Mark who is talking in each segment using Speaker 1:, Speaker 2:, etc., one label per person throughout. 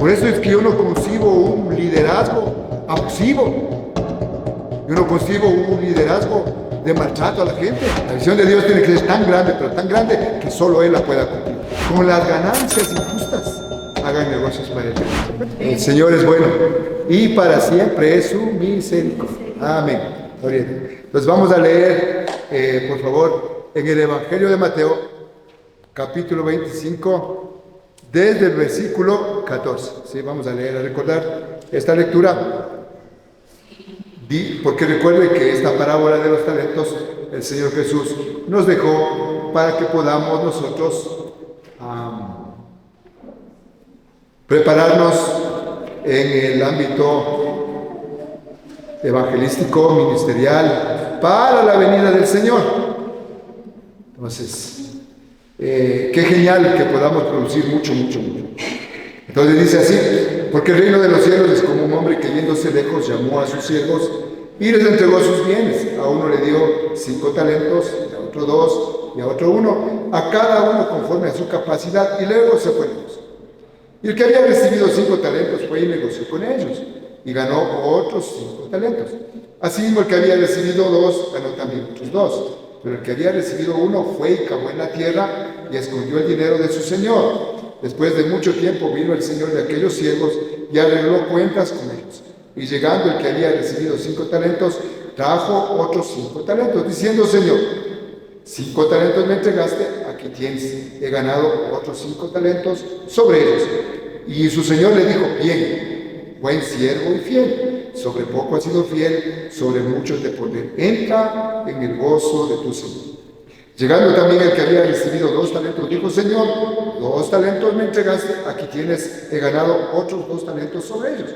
Speaker 1: Por eso es que yo no concibo un liderazgo abusivo. Yo no concibo un liderazgo de maltrato a la gente. La visión de Dios tiene que ser tan grande, pero tan grande que solo Él la pueda cumplir. Con las ganancias injustas, hagan negocios para Él. El Señor es bueno y para siempre es su misericordia. Amén. Entonces vamos a leer, por favor, en el Evangelio de Mateo, capítulo 25, desde el versículo 14. ¿Sí? Vamos a leer, a recordar esta lectura. Porque recuerde que esta parábola de los talentos el Señor Jesús nos dejó para que podamos nosotros prepararnos en el ámbito evangelístico, ministerial, para la venida del Señor. Entonces, qué genial que podamos producir mucho. Entonces dice así: porque el reino de los cielos es como un hombre que yéndose lejos llamó a sus siervos y les entregó sus bienes. A uno le dio 5 talentos, a otro 2 y a otro 1, a cada uno conforme a su capacidad, y luego se fue lejos. Y el que había recibido 5 talentos fue y negoció con ellos y ganó otros 5 talentos. Asimismo, el que había recibido 2 ganó también otros 2. Pero el que había recibido 1 fue y cavó en la tierra y escondió el dinero de su señor. Después de mucho tiempo vino el señor de aquellos siervos y arregló cuentas con ellos. Y llegando el que había recibido 5 talentos, trajo otros 5 talentos, diciendo: Señor, 5 talentos me entregaste, aquí tienes, he ganado otros 5 talentos sobre ellos. Y su señor le dijo: bien, buen siervo y fiel, sobre poco has sido fiel, sobre mucho te pondré, entra en el gozo de tu señor. Llegando también el que había recibido 2 talentos, dijo: Señor, 2 talentos me entregaste, aquí tienes, he ganado otros 2 talentos sobre ellos.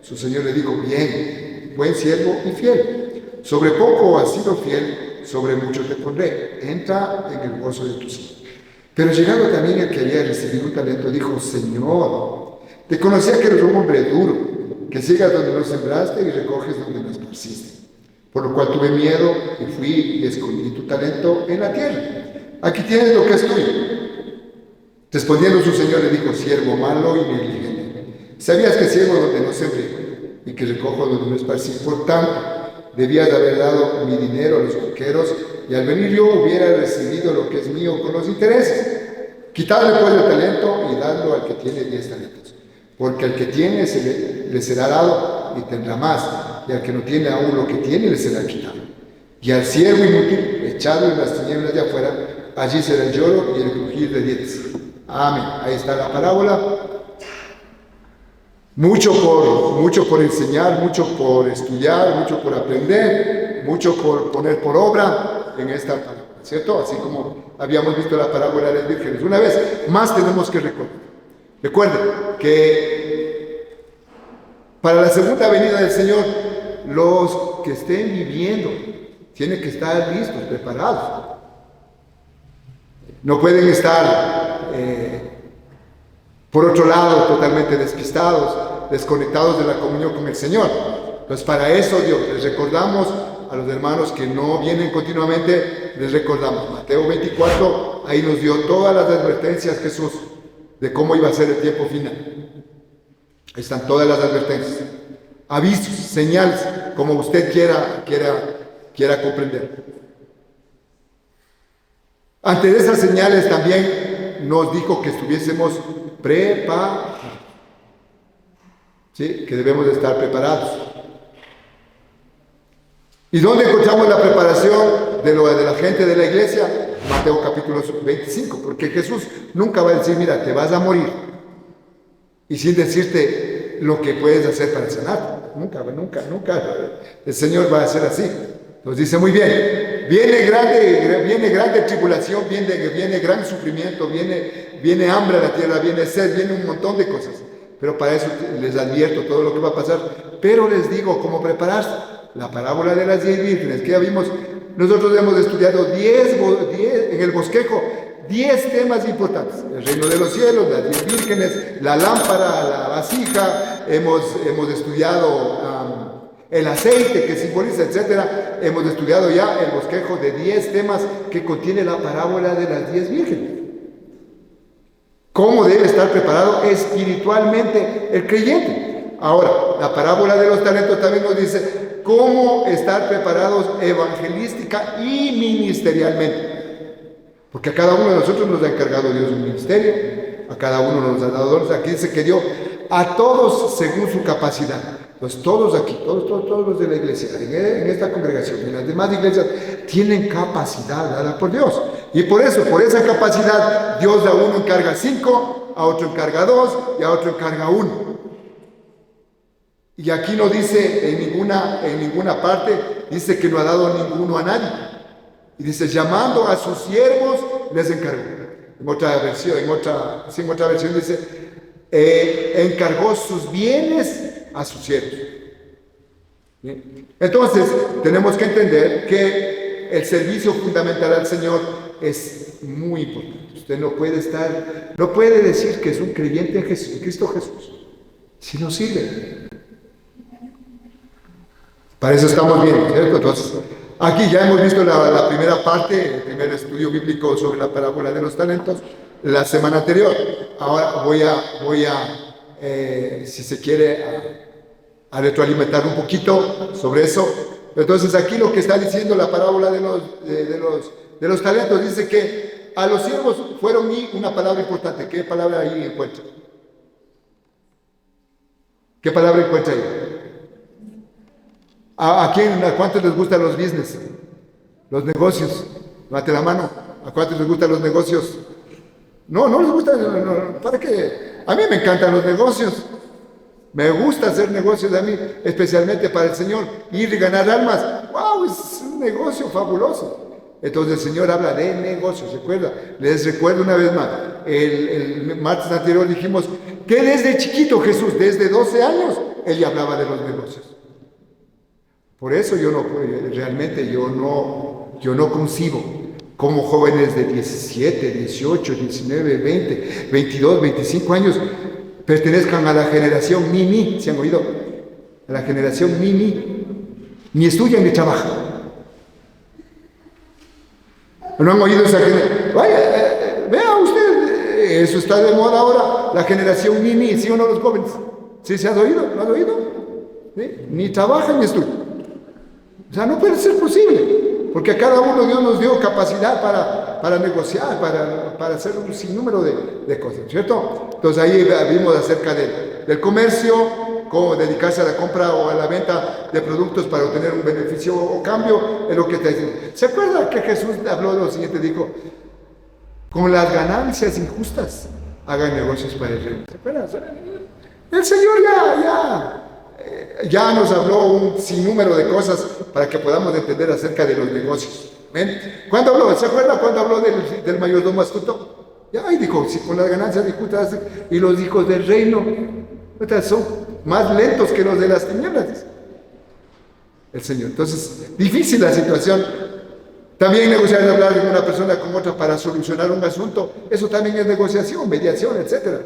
Speaker 1: Su señor le dijo: bien, buen siervo y fiel, sobre poco has sido fiel, sobre mucho te pondré, entra en el gozo de tu señor. Pero llegado también el que había recibido un talento, dijo: Señor, te conocía que eres un hombre duro, que ciegas donde no sembraste y recoges donde no esparciste. Por lo cual tuve miedo y fui y escondí tu talento en la tierra. Aquí tienes lo que es tuyo. Respondiendo su señor le dijo: siervo malo y negligente, ¿sabías que ciego donde no sembré y que recojo donde no esparcí? Por tanto, debías de haber dado mi dinero a los banqueros, y al venir yo hubiera recibido lo que es mío con los intereses. Quitadle pues el talento y dadlo al que tiene 10 talentos. Porque al que tiene le será dado y tendrá más, y al que no tiene aún lo que tiene le será quitado. Y al siervo inútil, echado en las tinieblas de afuera, allí será el lloro y el crujir de dientes. Amén. Ahí está la parábola. Mucho por enseñar, mucho por estudiar, mucho por aprender, mucho por poner por obra en esta parábola, ¿cierto? Así como habíamos visto la parábola de las vírgenes. Una vez más tenemos que recordar. Recuerden que para la segunda venida del Señor, los que estén viviendo tienen que estar listos, preparados. No pueden estar, por otro lado, totalmente despistados, desconectados de la comunión con el Señor. Pues para eso, Dios, les recordamos a los hermanos que no vienen continuamente, les recordamos. Mateo 24, ahí nos dio todas las advertencias Jesús de cómo iba a ser el tiempo final. Ahí están todas las advertencias, avisos, señales, como usted quiera comprender. Ante esas señales también nos dijo que estuviésemos preparados, ¿sí? Que debemos de estar preparados. ¿Y dónde encontramos la preparación de la gente de la iglesia? Mateo capítulo 25, porque Jesús nunca va a decir: mira, te vas a morir, y sin decirte lo que puedes hacer para sanar. Nunca. El Señor va a hacer así. Nos dice: muy bien, viene grande tribulación, viene gran sufrimiento, viene hambre a la tierra, viene sed, viene un montón de cosas. Pero para eso les advierto todo lo que va a pasar. Pero les digo cómo prepararse. La parábola de las 10 vírgenes que ya vimos. Nosotros hemos estudiado 10 en el bosquejo, 10 temas importantes: el reino de los cielos, las 10 vírgenes, la lámpara, la vasija. Hemos estudiado el aceite que simboliza, etcétera. Hemos estudiado ya el bosquejo de 10 temas que contiene la parábola de las 10 vírgenes. ¿Cómo debe estar preparado espiritualmente el creyente? Ahora, la parábola de los talentos también nos dice cómo estar preparados evangelística y ministerialmente. Porque a cada uno de nosotros nos ha encargado Dios un ministerio, a cada uno nos ha dado dones. Aquí dice que dio a todos según su capacidad. Pues todos aquí, todos los de la iglesia, en esta congregación, en las demás iglesias, tienen capacidad dada por Dios. Y por eso, por esa capacidad, Dios a uno encarga 5, a otro encarga 2 y a otro encarga 1. Y aquí no dice en ninguna parte, dice que no ha dado ninguno a nadie. Y dice, llamando a sus siervos, les encargó. En otra versión dice, encargó sus bienes a sus siervos. ¿Bien? Entonces, tenemos que entender que el servicio fundamental al Señor es muy importante. Usted no puede decir que es un creyente en Cristo Jesús, si no sirve. Para eso estamos bien, ¿cierto? Entonces, aquí ya hemos visto la primera parte, el primer estudio bíblico sobre la parábola de los talentos, la semana anterior. Ahora voy a si se quiere, a retroalimentar un poquito sobre eso. Entonces, aquí lo que está diciendo la parábola de los talentos, dice que a los siervos fueron una palabra importante. ¿Qué palabra ahí encuentra? ¿Qué palabra encuentra ahí? ¿A cuántos les gustan los business? Los negocios. Levante la mano. ¿A cuántos les gustan los negocios? No les gustan. No, ¿para qué? A mí me encantan los negocios. Me gusta hacer negocios a mí, especialmente para el Señor. Ir y ganar almas. ¡Wow! Es un negocio fabuloso. Entonces el Señor habla de negocios. ¿Recuerda? Les recuerdo una vez más. El martes anterior dijimos que desde chiquito Jesús, desde 12 años, Él ya hablaba de los negocios. Por eso yo no concibo como jóvenes de 17, 18, 19, 20, 22, 25 años pertenezcan a la generación Mimi. ¿Se han oído? A la generación Mimi. Ni estudian ni trabajan. ¿No han oído esa generación? Vea usted, eso está de moda ahora, la generación Mimi, ¿sí o no los jóvenes? ¿Sí se ha oído? ¿No han oído? ¿Sí? Ni trabajan ni estudian. O sea, no puede ser posible, porque a cada uno Dios nos dio capacidad para negociar, para hacer un sinnúmero de cosas, ¿cierto? Entonces ahí vimos acerca del comercio, cómo dedicarse a la compra o a la venta de productos para obtener un beneficio o cambio, es lo que está diciendo. ¿Se acuerda que Jesús habló de lo siguiente? Dijo, con las ganancias injustas, hagan negocios para el reino. ¿Se acuerdan? El Señor ya nos habló un sinnúmero de cosas para que podamos entender acerca de los negocios. ¿Ven? ¿Cuándo habló? ¿Se acuerda cuando habló del mayordomo astuto? Ya, y dijo, si con las ganancias injustas y los hijos del reino son más lentos que los de las tinieblas, dice el Señor. Entonces, difícil la situación. También negociar y hablar de una persona con otra para solucionar un asunto, eso también es negociación, mediación, etcétera.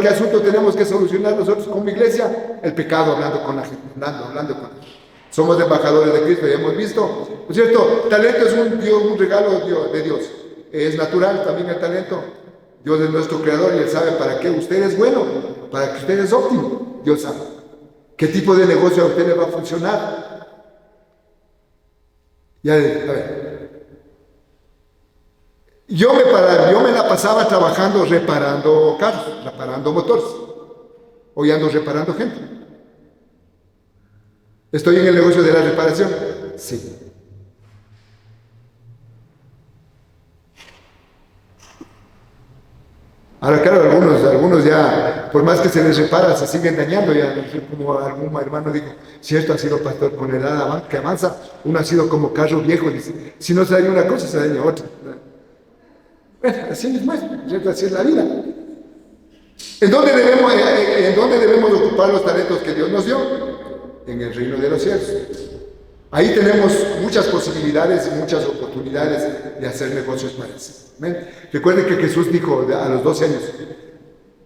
Speaker 1: ¿Qué asunto tenemos que solucionar nosotros como iglesia? El pecado, hablando con la gente, hablando con la gente. Somos embajadores de Cristo, ya hemos visto, ¿no es cierto? Talento es un regalo de Dios. Es natural también el talento. Dios es nuestro creador y Él sabe para qué usted es bueno, para que usted es óptimo. Dios sabe qué tipo de negocio a usted le va a funcionar. Ya, a ver. Yo me la pasaba trabajando reparando carros, reparando motores. Hoy ando reparando gente. ¿Estoy en el negocio de la reparación? Sí. Ahora, claro, algunos ya, por más que se les repara, se siguen dañando. Ya, como algún hermano dijo, cierto, ha sido pastor, con la edad que avanza, uno ha sido como carro viejo. Dice, si no se daña una cosa, se daña otra. Bueno, así es más, ¿cierto? Así es la vida. ¿En dónde debemos ocupar los talentos que Dios nos dio? En el reino de los cielos. Ahí tenemos muchas posibilidades y muchas oportunidades de hacer negocios para eso. Recuerden que Jesús dijo a los 12 años,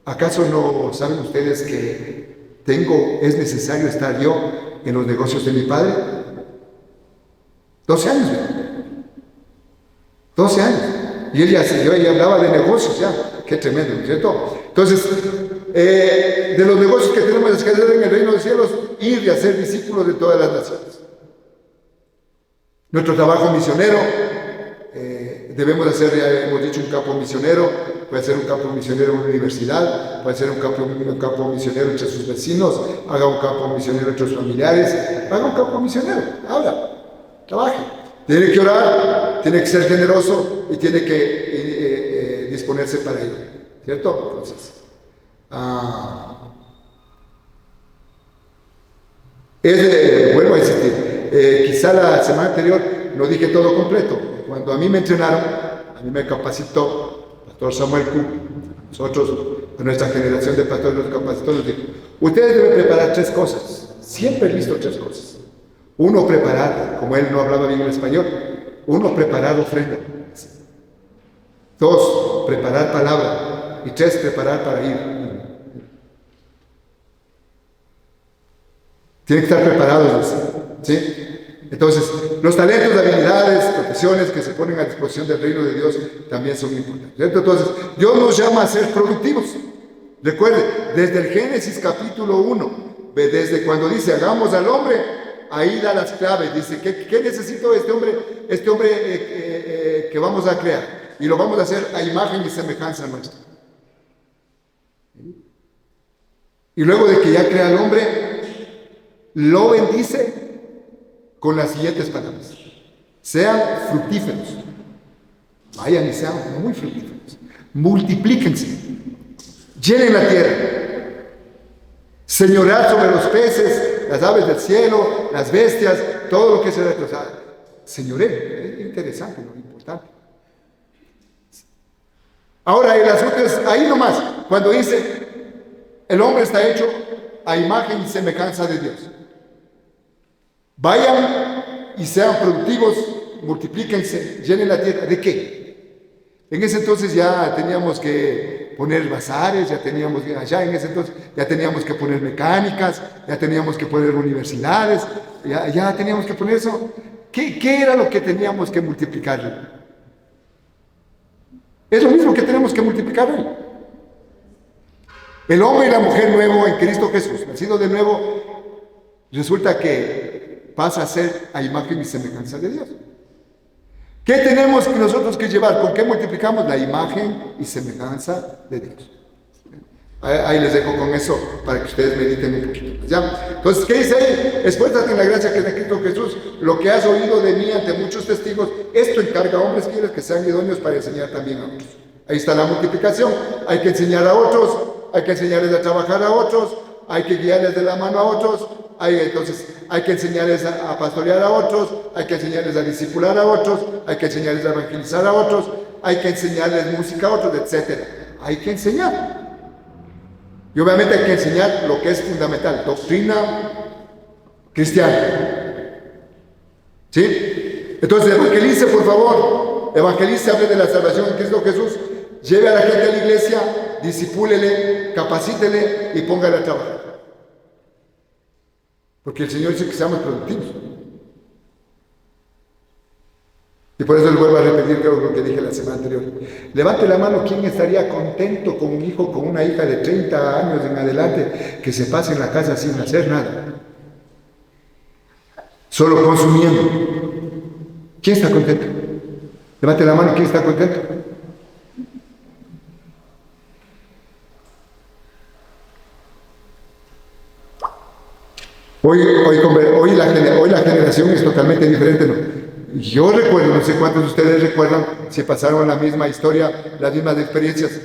Speaker 1: ¿acaso no saben ustedes que es necesario estar yo en los negocios de mi Padre? 12 años, ¿no? 12 años. Y él ya hablaba de negocios ya. qué tremendo, ¿no es cierto? Entonces, de los negocios que tenemos que hacer en el reino de los cielos, ir y hacer discípulos de todas las naciones. Nuestro trabajo misionero, debemos hacer, ya hemos dicho, un campo misionero, puede ser un campo misionero en una universidad, puede ser un campo misionero entre sus vecinos, haga un campo misionero entre sus familiares, haga un campo misionero, habla, trabaje. Tiene que orar, tiene que ser generoso y tiene que disponerse para ello, ¿cierto? Entonces, vuelvo a insistir, quizá la semana anterior no dije todo completo. Cuando a mí me entrenaron, a mí me capacitó Pastor Samuel Q. Nosotros, de nuestra generación de pastores, nos capacitó, nos dijo: ustedes deben preparar 3 cosas. Siempre he visto 3 cosas. 1, preparar, como él no hablaba bien el español, 1, preparar ofrenda. 2, preparar palabra. Y 3, preparar para ir. Tienen que estar preparados, ¿sí? Entonces, los talentos, habilidades, profesiones que se ponen a disposición del reino de Dios también son importantes, ¿cierto? Entonces, Dios nos llama a ser productivos. Recuerde, desde el Génesis capítulo 1, desde cuando dice hagamos al hombre, ahí da las claves. Dice, ¿qué necesita este hombre que vamos a crear? Y lo vamos a hacer a imagen y semejanza nuestra. Y luego de que ya crea al hombre, lo bendice con las siguientes palabras: sean fructíferos, vayan y sean muy fructíferos, multiplíquense, llenen la tierra, señoread sobre los peces, las aves del cielo, las bestias, todo lo que se retrasado. Señoré, es interesante, lo importante. Ahora el asunto es ahí nomás, cuando dice el hombre está hecho a imagen y semejanza de Dios. Vayan y sean productivos, multiplíquense, llenen la tierra. ¿De qué? En ese entonces ya teníamos que poner bazares, allá en ese entonces ya teníamos que poner mecánicas, ya teníamos que poner universidades, ya teníamos que poner eso. ¿Qué era lo que teníamos que multiplicar? Es lo mismo que tenemos que multiplicar hoy. El hombre y la mujer nuevo en Cristo Jesús, nacido de nuevo, resulta que pasa a ser a imagen y semejanza de Dios. ¿Qué tenemos nosotros que llevar? ¿Con qué multiplicamos? La imagen y semejanza de Dios. Ahí les dejo con eso para que ustedes mediten un poquito. ¿Ya? Entonces, ¿qué dice ahí? Esfuérzate en la gracia que es de Cristo Jesús. Lo que has oído de mí ante muchos testigos, esto encarga a hombres fieles que sean idóneos para enseñar también a otros. Ahí está la multiplicación. Hay que enseñar a otros, hay que enseñarles a trabajar a otros, hay que guiarles de la mano a otros. Entonces hay que enseñarles a pastorear a otros, hay que enseñarles a discipular a otros, hay que enseñarles a evangelizar a otros, hay que enseñarles música a otros, etc. Hay que enseñar. Y obviamente hay que enseñar lo que es fundamental, doctrina cristiana. ¿Sí? Entonces evangelice, por favor, evangelice, hable de la salvación en Cristo Jesús, lleve a la gente a la iglesia, disipúlele, capacítele y póngale a trabajar. Porque el Señor dice que seamos productivos. Y por eso les vuelvo a repetir lo que dije la semana anterior. Levante la mano, ¿quién estaría contento con un hijo, con una hija de 30 años en adelante que se pase en la casa sin hacer nada? Solo consumiendo. ¿Quién está contento? Levante la mano, ¿quién está contento? Hoy la generación es totalmente diferente, ¿no? Yo recuerdo, no sé cuántos de ustedes recuerdan si pasaron la misma historia, las mismas experiencias.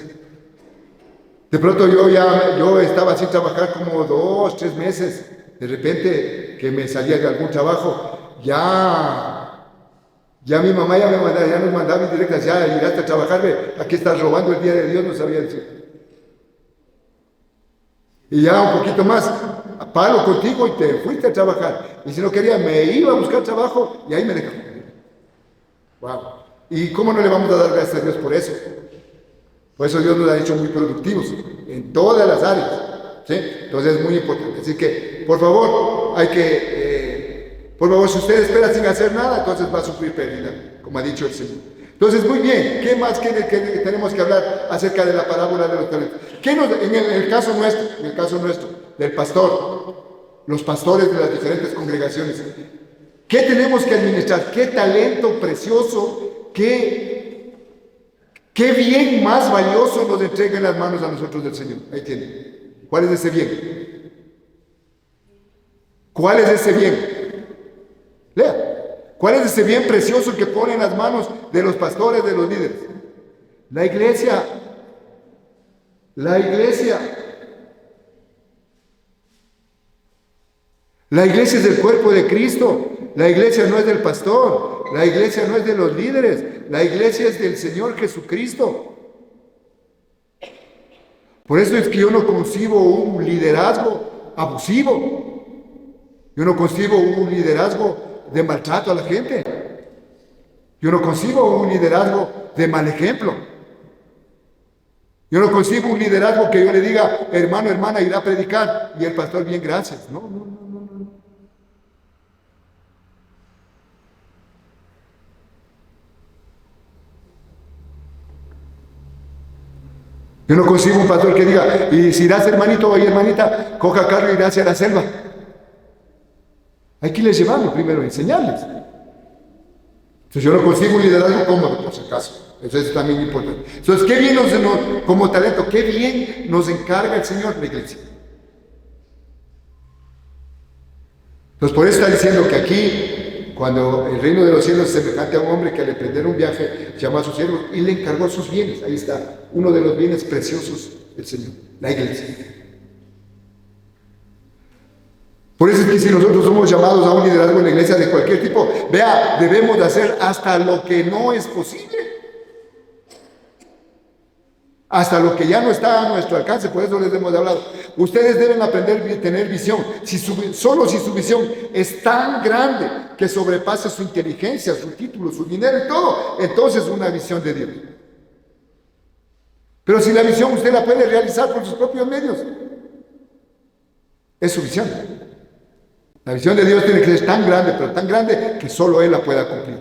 Speaker 1: De pronto yo estaba sin trabajar como 2, 3 meses. De repente que me salía de algún trabajo, ya mi mamá ya nos mandaba indirectas, ya llegaste a trabajar, ve, aquí estás robando el día de Dios, no sabía decir. Y ya un poquito más, palo contigo y te fuiste a trabajar. Y si no quería, me iba a buscar trabajo y ahí me dejó. Wow. ¿Y cómo no le vamos a dar gracias a Dios por eso? Por eso Dios nos ha hecho muy productivos en todas las áreas. ¿Sí? Entonces es muy importante. Así que, por favor, si usted espera sin hacer nada, entonces va a sufrir pérdida, como ha dicho el Señor. Entonces, muy bien, ¿qué más que tenemos que hablar acerca de la parábola de los talentos? En el caso nuestro, del pastor, los pastores de las diferentes congregaciones, ¿qué tenemos que administrar? ¿Qué talento precioso, qué bien más valioso nos entrega en las manos a nosotros del Señor? Ahí tiene. ¿Cuál es ese bien? ¿Cuál es ese bien? Lea. ¿Cuál es ese bien precioso que pone en las manos de los pastores, de los líderes? La iglesia. La iglesia. La iglesia es el cuerpo de Cristo. La iglesia no es del pastor. La iglesia no es de los líderes. La iglesia es del Señor Jesucristo. Por eso es que yo no concibo un liderazgo abusivo. Yo no concibo un liderazgo de maltrato a la gente. Yo no concibo un liderazgo de mal ejemplo. Yo no concibo un liderazgo que yo le diga, hermano, hermana, irá a predicar y el pastor, bien, gracias. No. Yo no concibo un pastor que diga, y si irás, hermanito o hermanita, coja carro y irá hacia la selva. Hay que irles llevando primero, enseñarles. Entonces yo no consigo un liderazgo cómodo, por si acaso. Eso es también importante. Entonces, qué bien como talento, qué bien nos encarga el Señor la iglesia. Entonces, por eso está diciendo que aquí, cuando el reino de los cielos es semejante a un hombre que al emprender un viaje llamó a sus siervos y le encargó sus bienes. Ahí está, uno de los bienes preciosos del Señor, la iglesia. Por eso es que si nosotros somos llamados a un liderazgo en la iglesia de cualquier tipo, vea, debemos de hacer hasta lo que no es posible. Hasta lo que ya no está a nuestro alcance, por eso les hemos hablado. Ustedes deben aprender a tener visión. Solo si su visión es tan grande que sobrepase su inteligencia, su título, su dinero y todo, entonces una visión de Dios. Pero si la visión usted la puede realizar por sus propios medios, es su visión. La visión de Dios tiene que ser tan grande, pero tan grande que solo Él la pueda cumplir,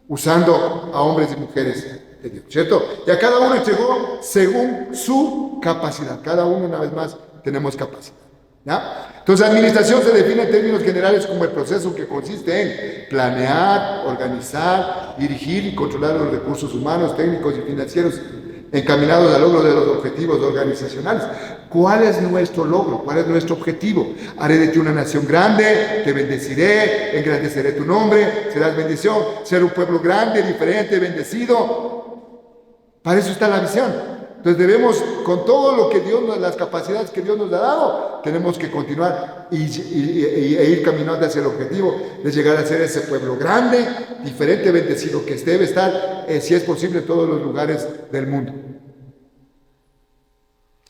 Speaker 1: usando a hombres y mujeres de Dios, ¿cierto? Y a cada uno entregó según su capacidad. Cada uno, una vez más, tenemos capacidad, ¿ya? Entonces, administración se define en términos generales como el proceso que consiste en planear, organizar, dirigir y controlar los recursos humanos, técnicos y financieros encaminados al logro de los objetivos organizacionales. ¿Cuál es nuestro logro? ¿Cuál es nuestro objetivo? Haré de ti una nación grande, te bendeciré, engrandeceré tu nombre, serás bendición, ser un pueblo grande, diferente, bendecido. Para eso está la visión. Entonces debemos, con todo lo que Dios nos, las capacidades que Dios nos ha dado, tenemos que continuar e ir caminando hacia el objetivo de llegar a ser ese pueblo grande, diferente, bendecido, que debe estar, si es posible, en todos los lugares del mundo.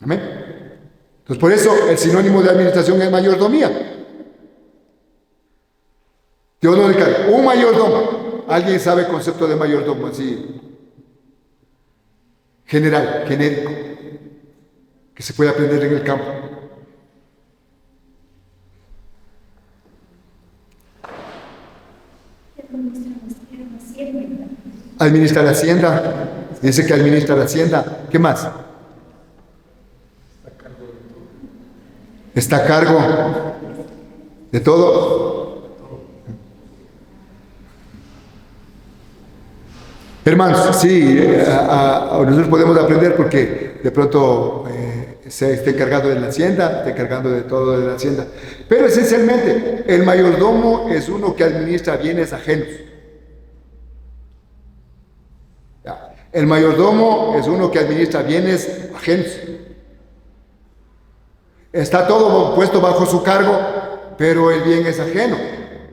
Speaker 1: Amén. Entonces, por eso el sinónimo de administración es mayordomía. Dios nos encarga un mayordomo. ¿Alguien sabe el concepto de mayordomo así? General, genérico, que se puede aprender en el campo. Administra la hacienda. Dice que administra la hacienda. ¿Qué más? Está a cargo de todo. Hermanos, sí, nosotros podemos aprender porque de pronto se está encargado de la hacienda, está encargando de todo de la hacienda. Pero esencialmente, el mayordomo es uno que administra bienes ajenos. El mayordomo es uno que administra bienes ajenos. Está todo puesto bajo su cargo, pero el bien es ajeno.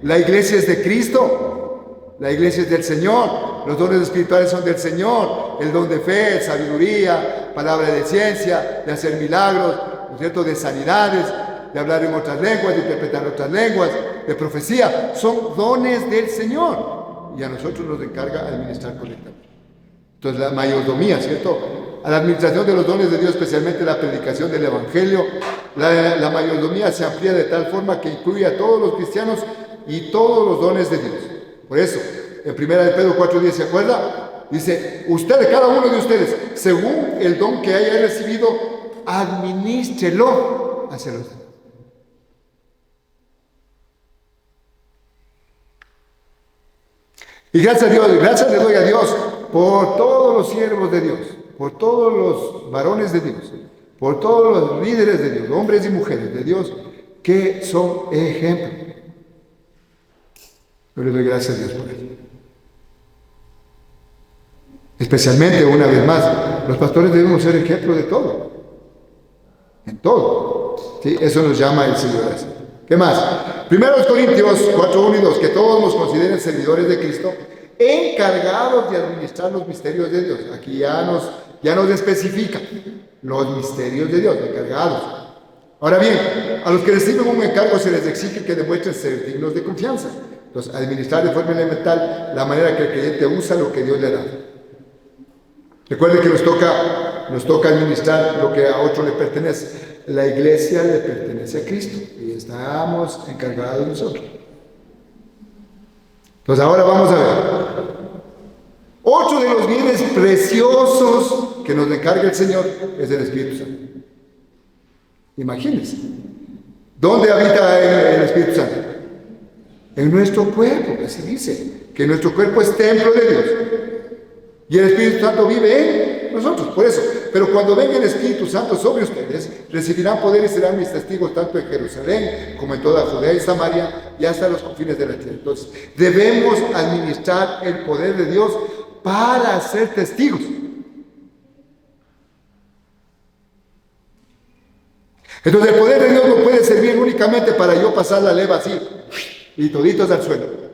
Speaker 1: La iglesia es de Cristo, la iglesia es del Señor. Los dones espirituales son del Señor, el don de fe, sabiduría, palabra de ciencia, de hacer milagros, ¿no es cierto?, de sanidades, de hablar en otras lenguas, de interpretar otras lenguas, de profecía. Son dones del Señor y a nosotros nos encarga administrar correctamente. Entonces la mayordomía, ¿cierto? A la administración de los dones de Dios, especialmente la predicación del Evangelio, la mayordomía se amplía de tal forma que incluye a todos los cristianos y todos los dones de Dios. Por eso, en 1 Pedro 4:10, ¿se acuerda? Dice, ustedes, cada uno de ustedes, según el don que haya recibido, administrelo hacia los demás. Y gracias a Dios, gracias le doy a Dios por todos los siervos de Dios, por todos los varones de Dios, por todos los líderes de Dios, hombres y mujeres de Dios, que son ejemplo. Yo le doy gracias a Dios por eso. Especialmente, una vez más, los pastores debemos ser ejemplo de todo. En todo. ¿Sí? Eso nos llama el Señor. ¿Qué más? 1 Corintios 4:1 y 2, que todos nos consideren servidores de Cristo, encargados de administrar los misterios de Dios. Aquí ya nos especifica los misterios de Dios, encargados. Ahora bien, a los que reciben un encargo se les exige que demuestren ser dignos de confianza. Entonces, administrar de forma elemental la manera que el creyente usa lo que Dios le da. Recuerde que nos toca administrar lo que a otro le pertenece. La iglesia le pertenece a Cristo y estamos encargados nosotros. Entonces ahora vamos a ver. Otro de los bienes preciosos que nos encarga el Señor es el Espíritu Santo. Imagínense. ¿Dónde habita el Espíritu Santo? En nuestro cuerpo, así dice, que nuestro cuerpo es templo de Dios. Y el Espíritu Santo vive en nosotros, por eso. Pero cuando venga el Espíritu Santo sobre ustedes, recibirán poder y serán mis testigos tanto en Jerusalén como en toda Judea y Samaria y hasta los confines de la tierra. Entonces, debemos administrar el poder de Dios para ser testigos. Entonces, el poder de Dios no puede servir únicamente para yo pasar la leva así y toditos al suelo.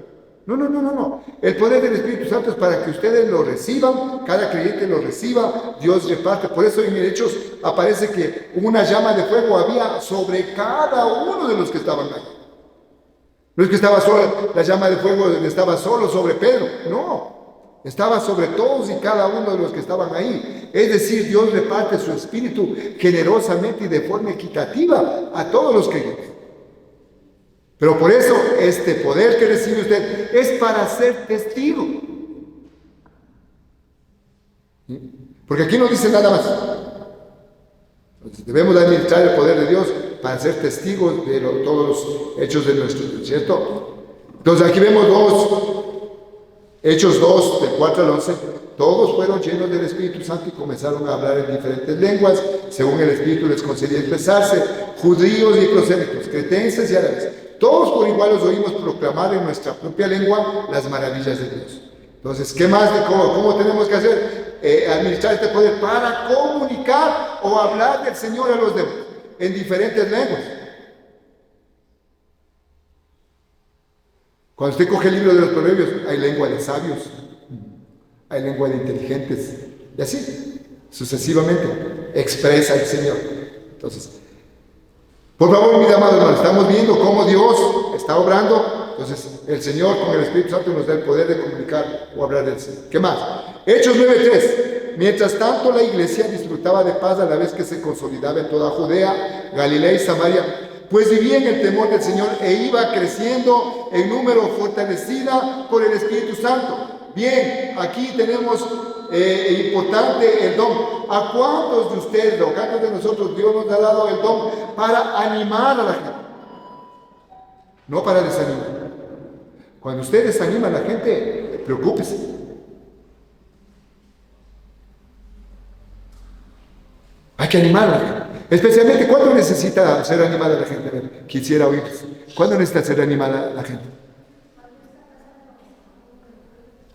Speaker 1: No. El poder del Espíritu Santo es para que ustedes lo reciban, cada creyente lo reciba, Dios reparte. Por eso en Hechos aparece que una llama de fuego había sobre cada uno de los que estaban ahí. No es que estaba solo, la llama de fuego estaba solo sobre Pedro, no. Estaba sobre todos y cada uno de los que estaban ahí. Es decir, Dios reparte su Espíritu generosamente y de forma equitativa a todos los creyentes. Pero por eso este poder que recibe usted es para ser testigo. Porque aquí no dice nada más. Entonces, debemos administrar el poder de Dios para ser testigos de todos los hechos de nuestro Dios, ¿cierto? Entonces aquí vemos Hechos 2, del 4 al 11. Todos fueron llenos del Espíritu Santo y comenzaron a hablar en diferentes lenguas, según el Espíritu les concedía expresarse, judíos y prosélitos, cretenses y árabes. Todos por igual los oímos proclamar en nuestra propia lengua las maravillas de Dios. Entonces, ¿qué más de cómo tenemos que hacer? Administrar este poder para comunicar o hablar del Señor a los demás en diferentes lenguas. Cuando usted coge el libro de los Proverbios, hay lengua de sabios, hay lengua de inteligentes, y así, sucesivamente, expresa el Señor. Entonces, por favor, mis amados hermanos, estamos viendo cómo Dios está obrando. Entonces, el Señor con el Espíritu Santo nos da el poder de comunicar o hablar del Señor. ¿Qué más? Hechos 9:3. Mientras tanto, la iglesia disfrutaba de paz a la vez que se consolidaba en toda Judea, Galilea y Samaria, pues vivía en el temor del Señor e iba creciendo en número, fortalecida por el Espíritu Santo. Bien, aquí tenemos importante el don. ¿A cuántos de ustedes, o cuántos de nosotros, Dios nos ha dado el don para animar a la gente? No para desanimar. Cuando usted desanima a la gente, preocúpese. Hay que animar a la gente. Especialmente, ¿cuándo necesita ser animada la gente? A ver, quisiera oír. ¿Cuándo necesita ser animada la gente?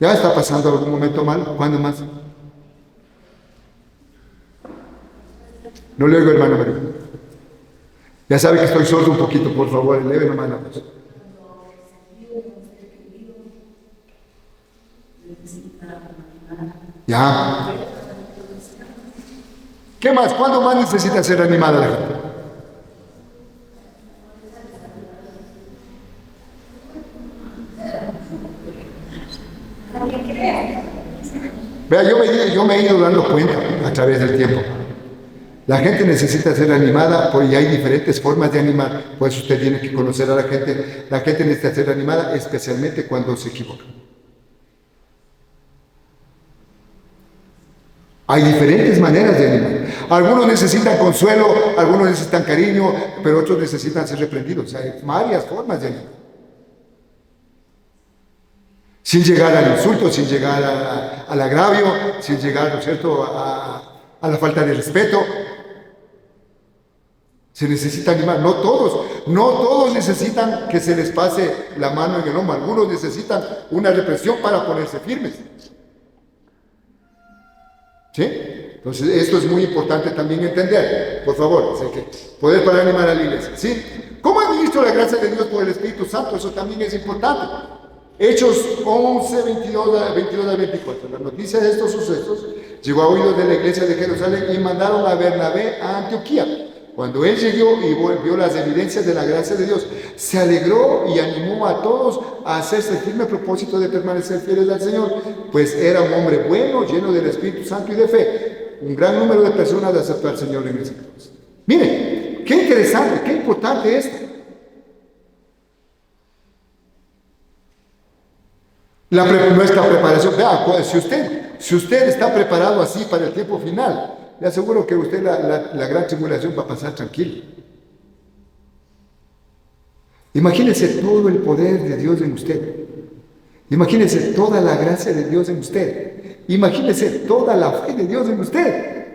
Speaker 1: ¿Ya está pasando algún momento mal? ¿Cuándo más? No le oigo, hermano Mario. Ya sabe que estoy sordo un poquito, por favor, eleve nomás la voz. Ya. ¿Qué más? ¿Cuándo más necesita ser animada la gente? Vea, yo me he ido dando cuenta a través del tiempo. La gente necesita ser animada porque hay diferentes formas de animar. Por eso usted tiene que conocer a la gente. La gente necesita ser animada especialmente cuando se equivoca. Hay diferentes maneras de animar. Algunos necesitan consuelo, algunos necesitan cariño, pero otros necesitan ser reprendidos. Hay varias formas de animar. Sin llegar al insulto, sin llegar al agravio, sin llegar, ¿no es cierto?, a la falta de respeto. Se necesita animar. No todos necesitan que se les pase la mano en el hombro. Algunos necesitan una represión para ponerse firmes. ¿Sí? Entonces, esto es muy importante también entender, por favor, así que poder para animar a la iglesia. ¿Sí? ¿Cómo administro la gracia de Dios por el Espíritu Santo? Eso también es importante. Hechos 11, 22 al 24. La noticia de estos sucesos llegó a oídos de la iglesia de Jerusalén y mandaron a Bernabé a Antioquía. Cuando él llegó y vio las evidencias de la gracia de Dios, se alegró y animó a todos a hacerse el firme propósito de permanecer fieles al Señor, pues era un hombre bueno, lleno del Espíritu Santo y de fe. Un gran número de personas aceptó al Señor en ese entonces. Miren, qué interesante, qué importante esto. Nuestra preparación, vea, si usted está preparado así para el tiempo final, le aseguro que usted la gran tribulación va a pasar tranquilo. Imagínese todo el poder de Dios en usted. Imagínese toda la gracia de Dios en usted. Imagínese toda la fe de Dios en usted.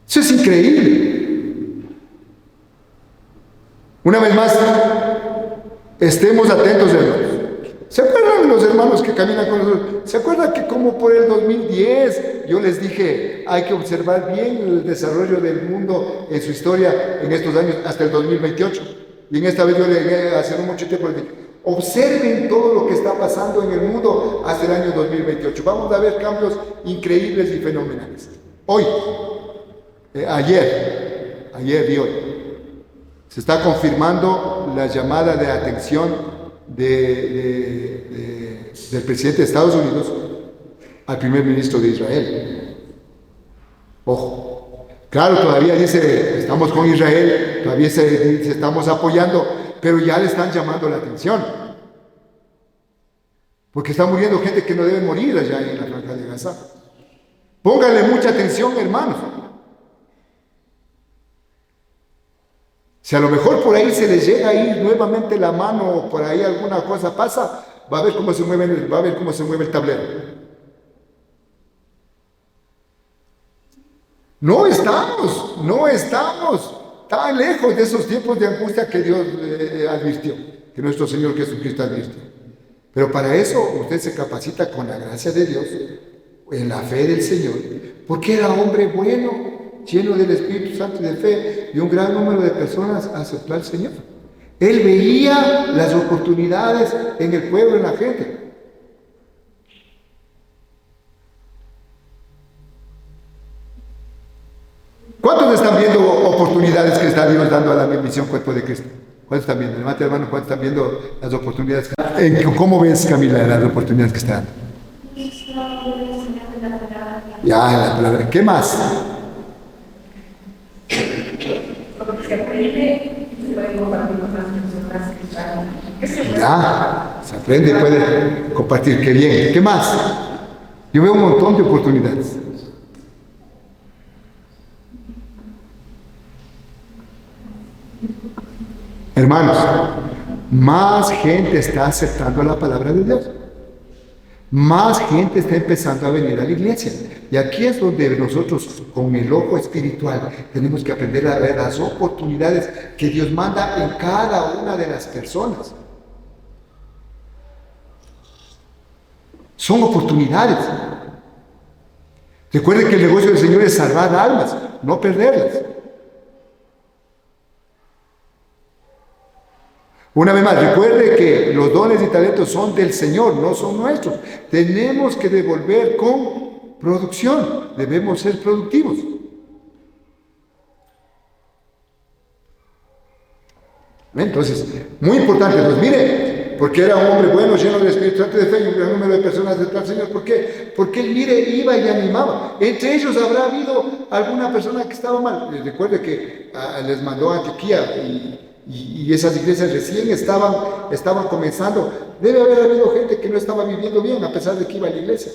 Speaker 1: Eso es increíble. Una vez más, estemos atentos, hermanos. ¿Se acuerdan de los hermanos que caminan con nosotros? ¿Se acuerdan que como por el 2010 yo les dije, hay que observar bien el desarrollo del mundo en su historia en estos años hasta el 2028? Y en esta vez yo le hace mucho tiempo les dije, observen todo lo que está pasando en el mundo hasta el año 2028. Vamos a ver cambios increíbles y fenomenales. Hoy, ayer y hoy, se está confirmando la llamada de atención del presidente de Estados Unidos al primer ministro de Israel. Ojo, claro, todavía dice, estamos con Israel, todavía se dice, estamos apoyando, pero ya le están llamando la atención. Porque está muriendo gente que no debe morir allá en la franja de Gaza. Pónganle mucha atención, hermanos. Si a lo mejor por ahí se les llega a ir nuevamente la mano o por ahí alguna cosa pasa, va a ver cómo se mueve el tablero. No estamos tan lejos de esos tiempos de angustia que Dios advirtió, que nuestro Señor Jesucristo advirtió. Pero para eso usted se capacita con la gracia de Dios, en la fe del Señor, porque era hombre bueno, lleno del Espíritu Santo y de fe, y un gran número de personas aceptó al Señor. Él veía las oportunidades en el pueblo, en la gente. ¿Cuántos están viendo oportunidades que está Dios dando a la misión Cuerpo de Cristo? ¿Cuántos están viendo? Levante hermano, ¿cuántos están viendo las oportunidades? ¿Cómo ves, Camila, las oportunidades que está dando? Ya, la palabra. ¿Qué más? Ya, se aprende y puede compartir, qué bien. ¿Qué más? Yo veo un montón de oportunidades. Hermanos, más gente está aceptando la palabra de Dios. Más gente está empezando a venir a la iglesia. Y aquí es donde nosotros, con el ojo espiritual, tenemos que aprender a ver las oportunidades que Dios manda en cada una de las personas. Son oportunidades. Recuerden que el negocio del Señor es salvar almas, no perderlas. Una vez más, recuerde que los dones y talentos son del Señor, no son nuestros. Tenemos que devolver con producción, debemos ser productivos. Entonces, muy importante, pues mire, porque era un hombre bueno, lleno del Espíritu Santo y de fe, y un gran número de personas detrás del Señor. ¿Por qué? Porque él, mire, iba y animaba. Entre ellos habrá habido alguna persona que estaba mal. Recuerde que les mandó a Antioquía y esas iglesias recién estaban comenzando, Debe haber habido gente que no estaba viviendo bien a pesar de que iba a la iglesia.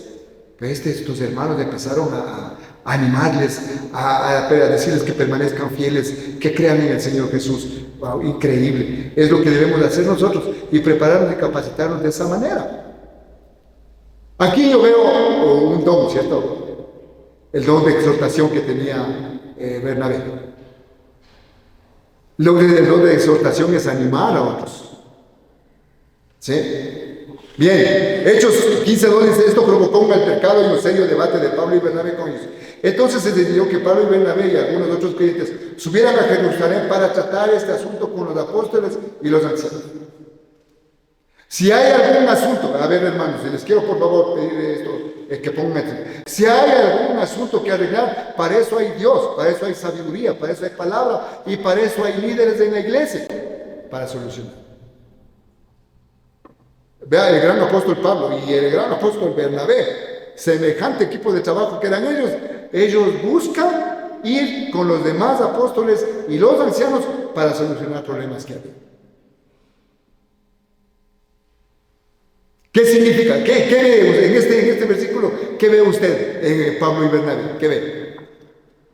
Speaker 1: Pero estos hermanos empezaron a animarles, a decirles que permanezcan fieles, que crean en el Señor Jesús. Wow, increíble. Es lo que debemos hacer nosotros y prepararnos y capacitarnos de esa manera. Aquí yo veo un don, ¿cierto? El don de exhortación que tenía Bernabé. El don de exhortación es animar a otros. ¿Sí? Bien, Hechos 15:2 dice: esto provocó un altercado y un serio debate de Pablo y Bernabé con ellos. Entonces se decidió que Pablo y Bernabé y algunos otros creyentes subieran a Jerusalén para tratar este asunto con los apóstoles y los ancianos. Si hay algún asunto, a ver hermanos, les quiero por favor pedir esto, que pongan atención. Si hay algún asunto que arreglar, para eso hay Dios, para eso hay sabiduría, para eso hay palabra y para eso hay líderes en la iglesia para solucionar. Vea el gran apóstol Pablo y el gran apóstol Bernabé, semejante equipo de trabajo que eran ellos buscan ir con los demás apóstoles y los ancianos para solucionar problemas que había. ¿Qué significa? ¿Qué ve en este versículo? ¿Qué ve usted, Pablo y Bernabé? ¿Qué ve?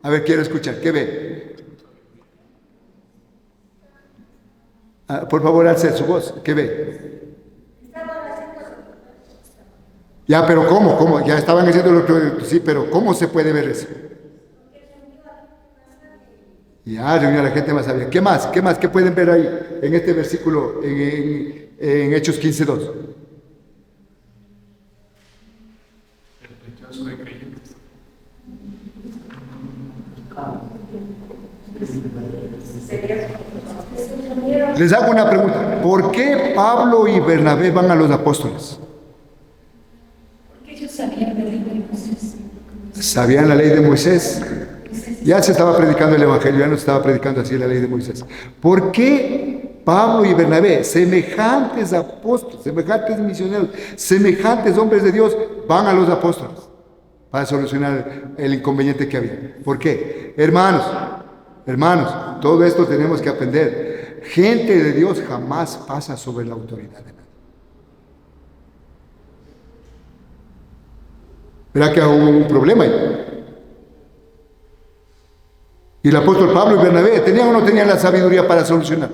Speaker 1: A ver, quiero escuchar. ¿Qué ve? Por favor, alce su voz. ¿Qué ve? Ya, pero ¿cómo? Ya estaban haciendo lo que... Sí, pero ¿cómo se puede ver eso? Ya, reunió a la gente más sabia. ¿Qué más? ¿Qué pueden ver ahí en este versículo, en Hechos 15:2?
Speaker 2: De creyentes.
Speaker 1: Les hago una pregunta. ¿Por qué Pablo y Bernabé van a los apóstoles?
Speaker 3: Porque ellos sabían la ley de Moisés.
Speaker 1: ¿Sabían la ley de Moisés? Ya se estaba predicando el evangelio, ya no se estaba predicando así la ley de Moisés. ¿Por qué Pablo y Bernabé, semejantes apóstoles, semejantes misioneros, semejantes hombres de Dios, van a los apóstoles para solucionar el inconveniente que había? ¿Por qué? Hermanos, todo esto tenemos que aprender. Gente de Dios jamás pasa sobre la autoridad de nadie. ¿Verdad que hubo un problema ahí? Y el apóstol Pablo y Bernabé, ¿tenían o no tenían la sabiduría para solucionar?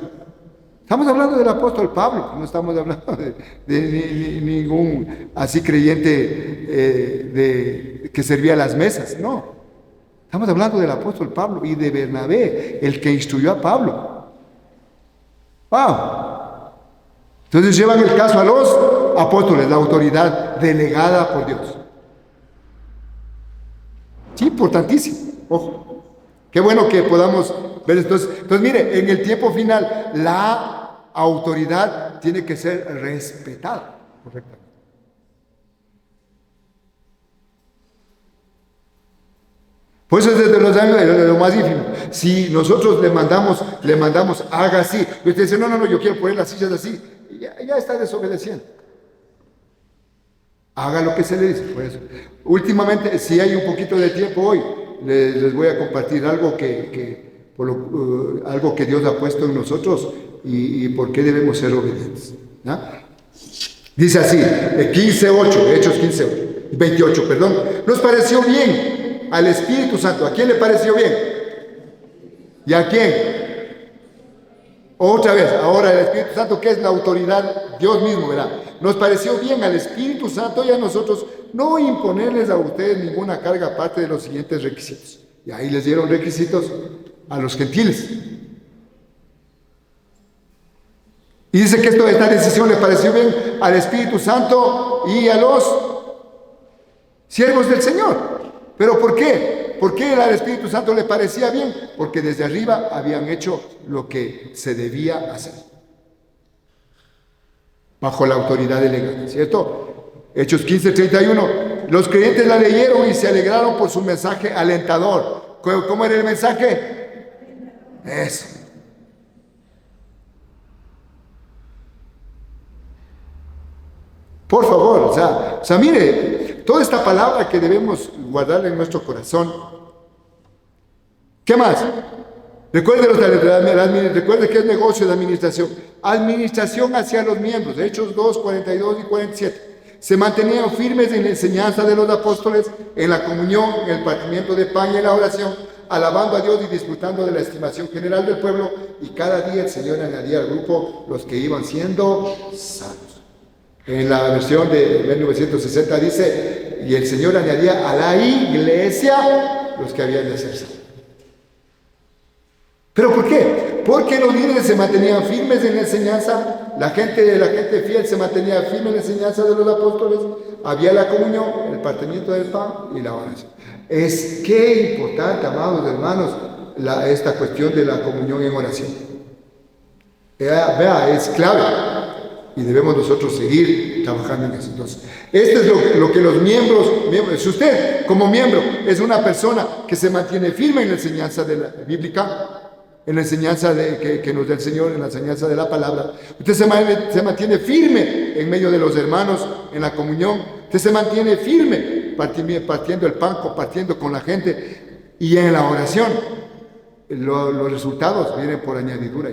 Speaker 1: Estamos hablando del apóstol Pablo, no estamos hablando de ningún así creyente que servía a las mesas, no. Estamos hablando del apóstol Pablo y de Bernabé, el que instruyó a Pablo. ¡Wow! Entonces llevan el caso a los apóstoles, la autoridad delegada por Dios. Sí, importantísimo, ojo. Qué bueno que podamos ver esto. Entonces, mire, en el tiempo final, la autoridad tiene que ser respetada correctamente. Por eso es desde los años de lo más ínfimo. Si nosotros le mandamos, haga así. Y usted dice, no, yo quiero poner las sillas así. Ya está desobedeciendo. Haga lo que se le dice. Por eso. Últimamente, si hay un poquito de tiempo hoy, les voy a compartir algo algo que Dios ha puesto en nosotros y por qué debemos ser obedientes. ¿No? Dice así, 15:8, Hechos 28, perdón. Nos pareció bien al Espíritu Santo. ¿A quién le pareció bien? ¿Y a quién? Otra vez, ahora el Espíritu Santo, que es la autoridad, Dios mismo, ¿verdad? Nos pareció bien al Espíritu Santo y a nosotros no imponerles a ustedes ninguna carga aparte de los siguientes requisitos. Y ahí les dieron requisitos a los gentiles. Y dice que esta decisión le pareció bien al Espíritu Santo y a los siervos del Señor. ¿Pero por qué? ¿Por qué al Espíritu Santo le parecía bien? Porque desde arriba habían hecho lo que se debía hacer. Bajo la autoridad delegada, ¿cierto? Hechos 15:31. Los creyentes la leyeron y se alegraron por su mensaje alentador. ¿Cómo era el mensaje? Eso. Por favor, o sea, mire, toda esta palabra que debemos guardar en nuestro corazón. ¿Qué más? Recuerde que es negocio de administración. Administración hacia los miembros. Hechos 2, 42 y 47. Se mantenían firmes en la enseñanza de los apóstoles, en la comunión, en el partimiento de pan y en la oración, alabando a Dios y disfrutando de la estimación general del pueblo. Y cada día el Señor añadía al grupo los que iban siendo salvos. En la versión de 1960 dice, y el Señor añadía a la iglesia los que habían de ser salvos. ¿Pero por qué? Porque los líderes se mantenían firmes en la enseñanza, la gente fiel se mantenía firme en la enseñanza de los apóstoles, había la comunión, el partimiento del pan y la oración. Es que importante, amados hermanos, esta cuestión de la comunión en oración. Vea, es clave y debemos nosotros seguir trabajando en eso. Entonces, esto es lo que los miembros, si usted como miembro es una persona que se mantiene firme en la enseñanza bíblica, en la enseñanza que nos da el Señor, en la enseñanza de la palabra, usted se mantiene firme en medio de los hermanos, en la comunión, usted se mantiene firme partiendo el pan, compartiendo con la gente y en la oración, los resultados vienen por añadidura.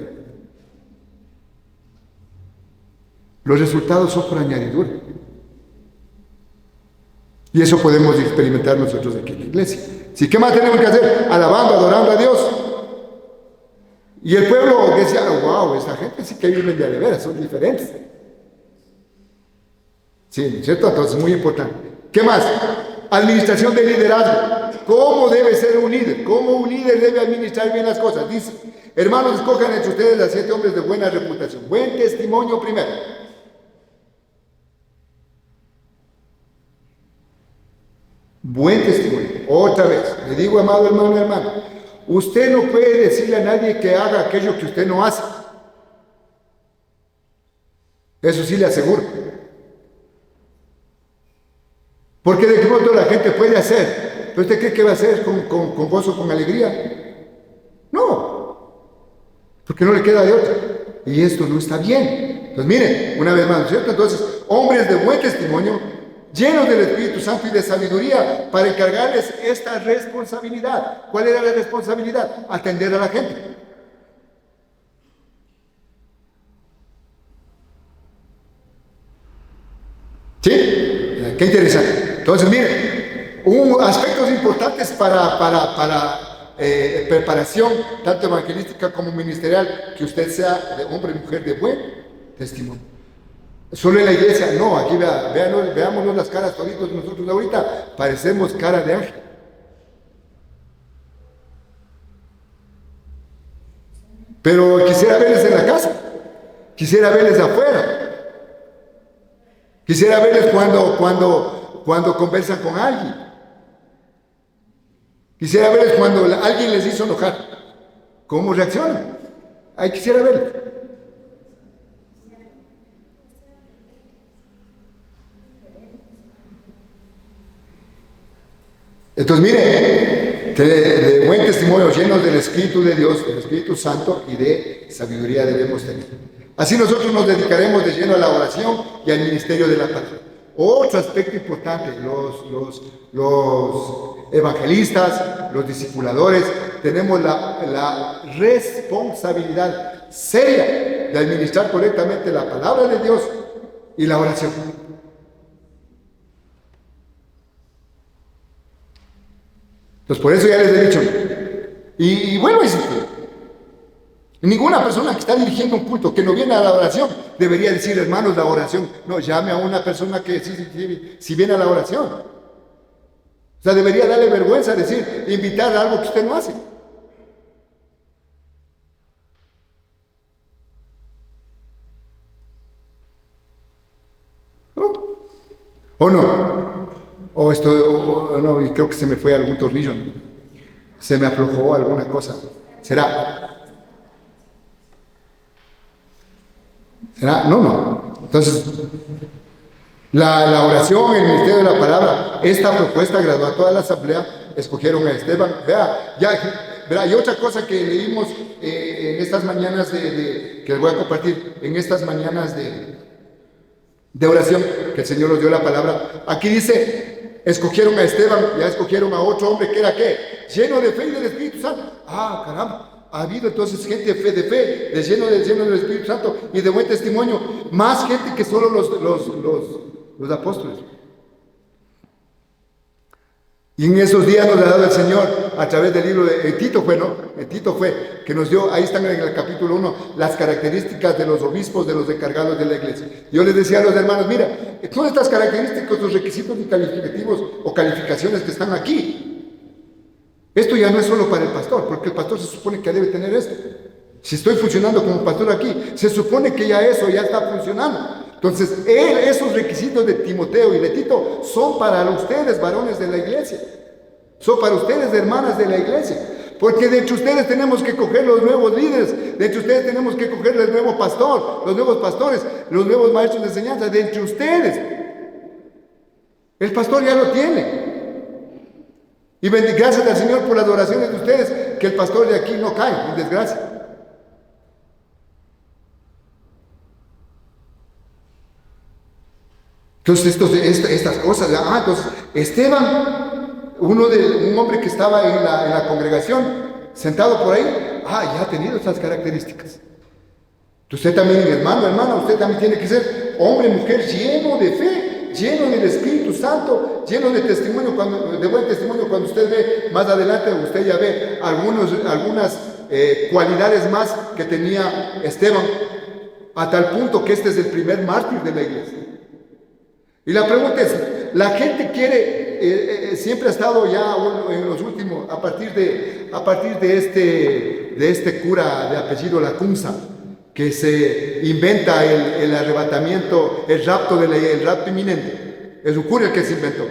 Speaker 1: Los resultados son por añadidura. Y eso podemos experimentar nosotros aquí en la iglesia. ¿Sí? ¿Qué más tenemos que hacer? Alabando, adorando a Dios. Y el pueblo decía, wow, esta gente sí que viven de veras, son diferentes. Sí, ¿cierto? Entonces, muy importante. ¿Qué más? Administración de liderazgo. ¿Cómo debe ser un líder? ¿Cómo un líder debe administrar bien las cosas? Dice, hermanos, escojan entre ustedes a 7 hombres de buena reputación. Buen testimonio primero. Buen testimonio. Otra vez, le digo, amado hermano y hermana, usted no puede decirle a nadie que haga aquello que usted no hace. Eso sí le aseguro. Porque de qué modo la gente puede hacer. ¿Pero usted cree que va a hacer con gozo, con alegría? No. Porque no le queda de otra. Y esto no está bien. Entonces miren, una vez más, ¿cierto? Entonces, hombres de buen testimonio, llenos del Espíritu Santo y de sabiduría, para encargarles esta responsabilidad. ¿Cuál era la responsabilidad? Atender a la gente. ¿Sí? Qué interesante. Entonces, miren, aspectos importantes para preparación, tanto evangelística como ministerial, que usted sea de hombre y mujer de buen testimonio. Solo en la iglesia, no, aquí veámonos las caras toditos nosotros ahorita, parecemos cara de ángel. Pero quisiera verles en la casa, quisiera verles afuera, quisiera verles cuando conversan con alguien, quisiera verles cuando alguien les hizo enojar, cómo reaccionan, ahí quisiera verles. Entonces, mire, de buen testimonio, llenos del Espíritu de Dios, del Espíritu Santo y de sabiduría debemos tener. Así nosotros nos dedicaremos de lleno a la oración y al ministerio de la palabra. Otro aspecto importante, los evangelistas, los discipuladores, tenemos la responsabilidad seria de administrar correctamente la palabra de Dios y la oración. Entonces, por eso ya les he dicho, y vuelvo a insistir, ninguna persona que está dirigiendo un culto, que no viene a la oración, debería decir, hermanos, la oración. No, llame a una persona que sí viene a la oración. O sea, debería darle vergüenza decir, invitar a algo que usted no hace. ¿No? ¿O no? No, y creo que se me fue algún tornillo, se me aflojó alguna cosa. ¿Será? No. Entonces, la oración, el ministerio de la palabra, esta propuesta agradó a toda la asamblea, escogieron a Esteban. Verá, y otra cosa que leímos en estas mañanas que les voy a compartir, en estas mañanas de oración, que el Señor nos dio la palabra. Aquí dice, escogieron a Esteban, ya escogieron a otro hombre que era ¿qué? Lleno de fe y del Espíritu Santo. Ah, caramba. Ha habido entonces gente de fe, de lleno del Espíritu Santo y de buen testimonio, más gente que solo los apóstoles. Y en esos días nos ha dado el Señor, a través del libro de Tito fue, ¿no? Tito fue, que nos dio, ahí están en el capítulo 1, las características de los obispos, de los encargados de la iglesia. Yo les decía a los hermanos, mira, todas estas características, los requisitos y calificativos o calificaciones que están aquí, esto ya no es solo para el pastor, porque el pastor se supone que debe tener esto. Si estoy funcionando como pastor aquí, se supone que ya eso ya está funcionando. Entonces, esos requisitos de Timoteo y de Tito son para ustedes, varones de la iglesia. Son para ustedes, hermanas de la iglesia. Porque de entre ustedes tenemos que coger los nuevos líderes, de entre ustedes tenemos que coger el nuevo pastor, los nuevos pastores, los nuevos maestros de enseñanza, de entre ustedes. El pastor ya lo tiene. Y gracias al Señor por las oraciones de ustedes, que el pastor de aquí no cae en desgracia. Entonces, estas cosas, entonces Esteban, un hombre que estaba en la congregación, sentado por ahí, ya ha tenido estas características. Usted también, hermana, usted también tiene que ser hombre, mujer, lleno de fe, lleno del Espíritu Santo, lleno de testimonio, de buen testimonio. Cuando usted ve más adelante, usted ya ve algunas cualidades más que tenía Esteban, a tal punto que este es el primer mártir de la iglesia. Y la pregunta es, la gente quiere, siempre ha estado ya en los últimos, a partir de este cura de apellido Lacunza, que se inventa el arrebatamiento, el rapto inminente. Es un cura el que se inventó.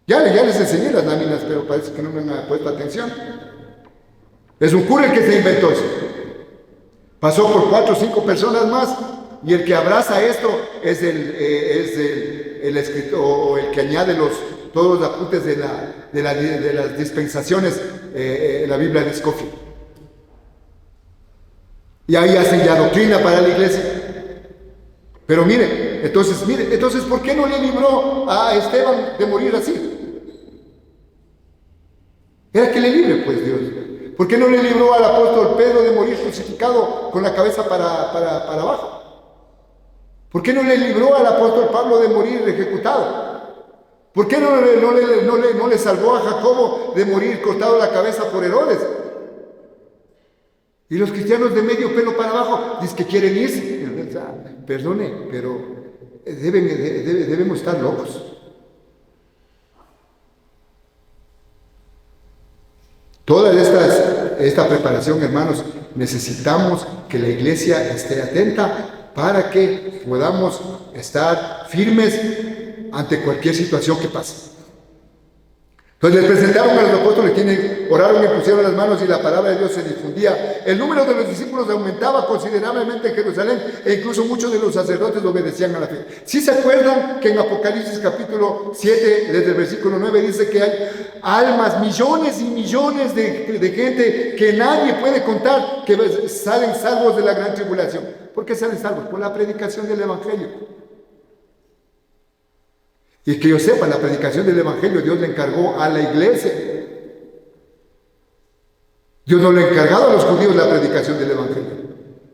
Speaker 1: Ya les enseñé las láminas, pero parece que no me han puesto atención. Es un cura el que se inventó eso. Pasó por 4 o 5 personas más. Y el que abraza esto es el escritor, o el que añade todos los apuntes de las dispensaciones, la Biblia de Scofield. Y ahí hacen ya doctrina para la iglesia. Pero entonces, ¿por qué no le libró a Esteban de morir así? Era que le libre, pues, Dios. ¿Por qué no le libró al apóstol Pedro de morir crucificado con la cabeza para abajo? ¿Por qué no le libró al apóstol Pablo de morir ejecutado? ¿Por qué no le salvó a Jacobo de morir cortado la cabeza por Herodes? Y los cristianos de medio pelo para abajo dicen que quieren irse. Perdone, pero debemos estar locos. Toda esta preparación, hermanos, necesitamos que la iglesia esté atenta para que podamos estar firmes ante cualquier situación que pase. Entonces les presentaron a los apóstoles, quienes oraron y pusieron las manos, y la palabra de Dios se difundía. El número de los discípulos aumentaba considerablemente en Jerusalén, e incluso muchos de los sacerdotes obedecían a la fe. ¿Sí se acuerdan que en Apocalipsis capítulo 7, desde el versículo 9, dice que hay almas, millones y millones de gente que nadie puede contar, que salen salvos de la gran tribulación? ¿Por qué salen salvos? Por la predicación del Evangelio. Y que yo sepa, la predicación del Evangelio Dios le encargó a la iglesia. Dios no le ha encargado a los judíos la predicación del Evangelio.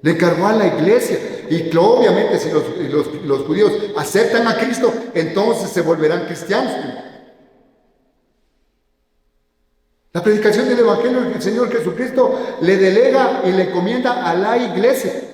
Speaker 1: Le encargó a la iglesia. Y que obviamente si los judíos aceptan a Cristo, entonces se volverán cristianos. La predicación del Evangelio del Señor Jesucristo le delega y le encomienda a la iglesia.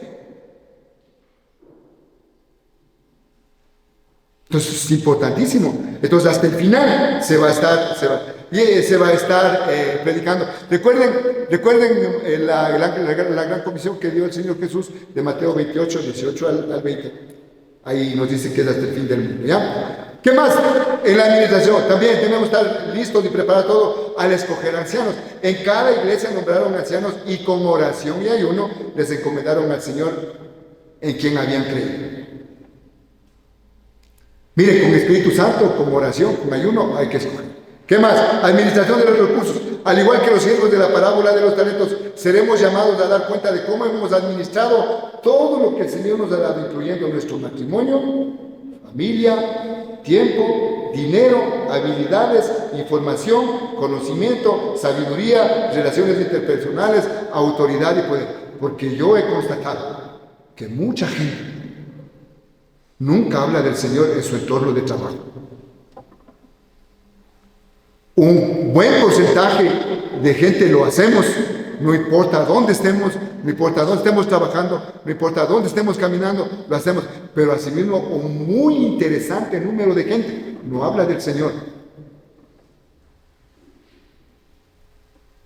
Speaker 1: Entonces es importantísimo. Entonces hasta el final se va a estar predicando. Recuerden la gran comisión que dio el Señor Jesús de Mateo 28, 18 al 20. Ahí nos dice que es hasta el fin del mundo, ¿ya? ¿Qué más? En la administración también tenemos que estar listos y preparar todo al escoger ancianos. En cada iglesia nombraron ancianos y con oración y ayuno les encomendaron al Señor en quien habían creído. Mire, con Espíritu Santo, con oración, con ayuno, hay que escoger. ¿Qué más? Administración de los recursos. Al igual que los siervos de la parábola de los talentos, seremos llamados a dar cuenta de cómo hemos administrado todo lo que el Señor nos ha dado, incluyendo nuestro matrimonio, familia, tiempo, dinero, habilidades, información, conocimiento, sabiduría, relaciones interpersonales, autoridad y poder. Porque yo he constatado que mucha gente nunca habla del Señor en su entorno de trabajo. Un buen porcentaje de gente lo hacemos, no importa dónde estemos, no importa dónde estemos trabajando, no importa dónde estemos caminando, lo hacemos. Pero asimismo, un muy interesante número de gente no habla del Señor.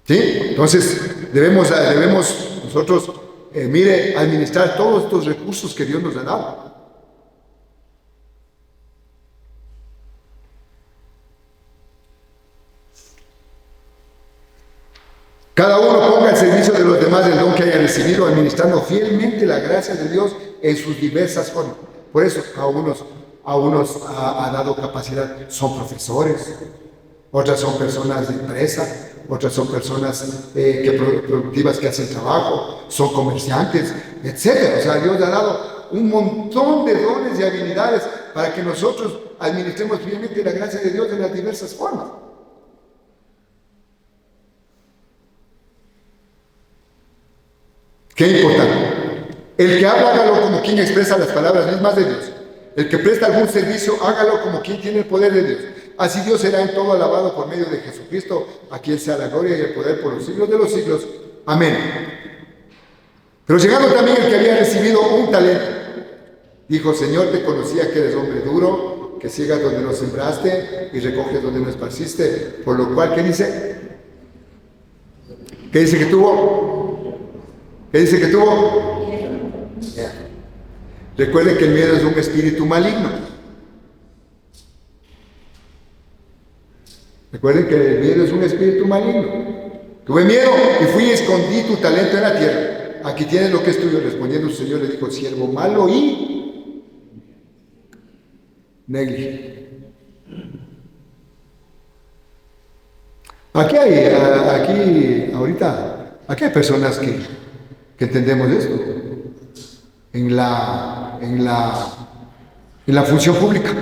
Speaker 1: ¿Sí? Entonces, debemos nosotros, administrar todos estos recursos que Dios nos ha dado. Cada uno ponga al servicio de los demás el don que haya recibido, administrando fielmente la gracia de Dios en sus diversas formas. Por eso a unos ha dado capacidad, son profesores, otras son personas de empresa, otras son personas productivas que hacen trabajo, son comerciantes, etc. O sea, Dios ha dado un montón de dones y habilidades para que nosotros administremos fielmente la gracia de Dios en las diversas formas. Qué importante. El que habla, hágalo como quien expresa las palabras mismas de Dios. El que presta algún servicio, hágalo como quien tiene el poder de Dios. Así Dios será en todo alabado por medio de Jesucristo, a quien sea la gloria y el poder por los siglos de los siglos. Amén. Pero llegando también el que había recibido un talento, dijo: Señor, te conocía que eres hombre duro, que ciegas donde no sembraste y recoges donde no esparciste. Por lo cual, ¿qué dice? ¿Qué dice que tuvo? ¿Qué dice que tuvo? Yeah. Recuerden que el miedo es un espíritu maligno. Recuerden que el miedo es un espíritu maligno. Tuve miedo y fui y escondí tu talento en la tierra. Aquí tienes lo que es tuyo. Respondiendo el Señor le dijo: siervo malo y negligente. Aquí hay personas que entendemos esto en la función pública.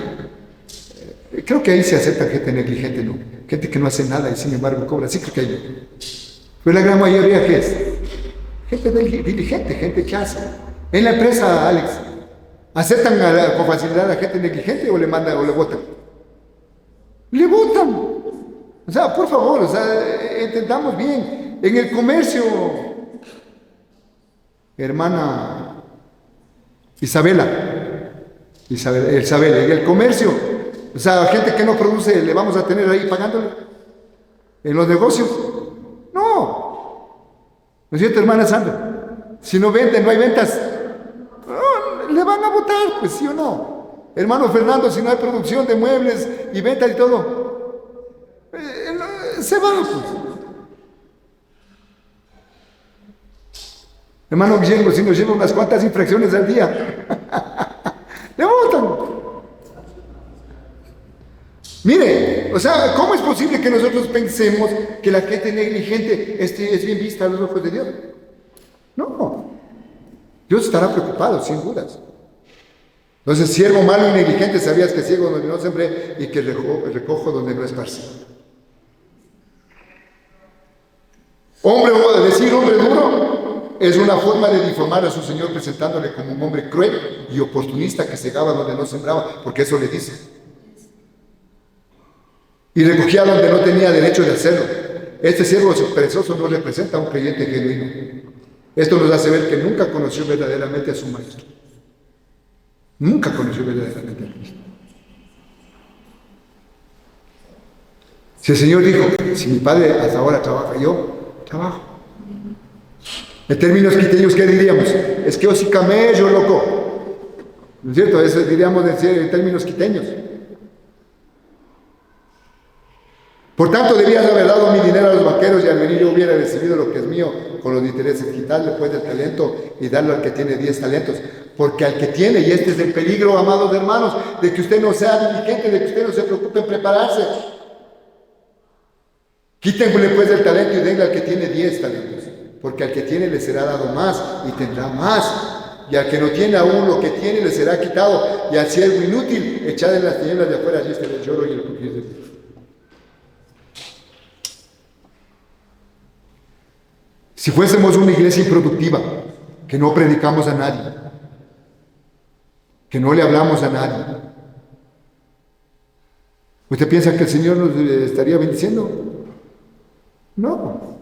Speaker 1: Creo que ahí se acepta gente negligente, ¿no? Gente que no hace nada y sin embargo cobra. Sí, creo que hay. Pero la gran mayoría, ¿qué es? Gente diligente, gente que hace. En la empresa, Alex, ¿aceptan con facilidad a la gente negligente o le mandan o le votan? Le votan. O sea, por favor, entendamos bien. En el comercio, hermana Isabela, en el comercio, o sea, gente que no produce, ¿le vamos a tener ahí pagándole? ¿En los negocios? No. ¿No es cierto, hermana Sandra? Si no venden, no hay ventas, le van a votar, pues, ¿sí o no? Hermano Fernando, si no hay producción de muebles y ventas y todo, se van, pues. Hermano Guillermo, si nos lleva unas cuantas infracciones al día, le votan. Mire, o sea, ¿cómo es posible que nosotros pensemos que la gente negligente es bien vista a los ojos de Dios? No. Dios estará preocupado, sin dudas. Entonces, siervo malo y negligente, sabías que ciego donde no sembré y que recojo donde no esparcí. Decir hombre duro es una forma de difamar a su Señor, presentándole como un hombre cruel y oportunista que cegaba donde no sembraba, porque eso le dice. Y recogía donde no tenía derecho de hacerlo. Este siervo perezoso no representa a un creyente genuino. Esto nos hace ver que nunca conoció verdaderamente a su maestro. Nunca conoció verdaderamente a Cristo. Si el Señor dijo: si mi padre hasta ahora trabaja, yo trabajo. En términos quiteños, ¿qué diríamos? Es que yo sí camello, loco. ¿No es cierto? Eso diríamos en términos quiteños. Por tanto, debías haber dado mi dinero a los banqueros y al venir yo hubiera recibido lo que es mío con los intereses. Quitarle pues del talento y darlo al que tiene 10 talentos. Porque al que tiene, y este es el peligro, amados hermanos, de que usted no sea diligente, de que usted no se preocupe en prepararse. Quítenle pues del talento y denle al que tiene 10 talentos. Porque al que tiene le será dado más y tendrá más. y al que no tiene aún lo que tiene le será quitado, y al siervo inútil echad en las tinieblas de afuera, allí está el lloro y el crujir de dientes. Si fuésemos una iglesia improductiva, que no predicamos a nadie, que no le hablamos a nadie, ¿usted piensa que el Señor nos estaría bendiciendo? No.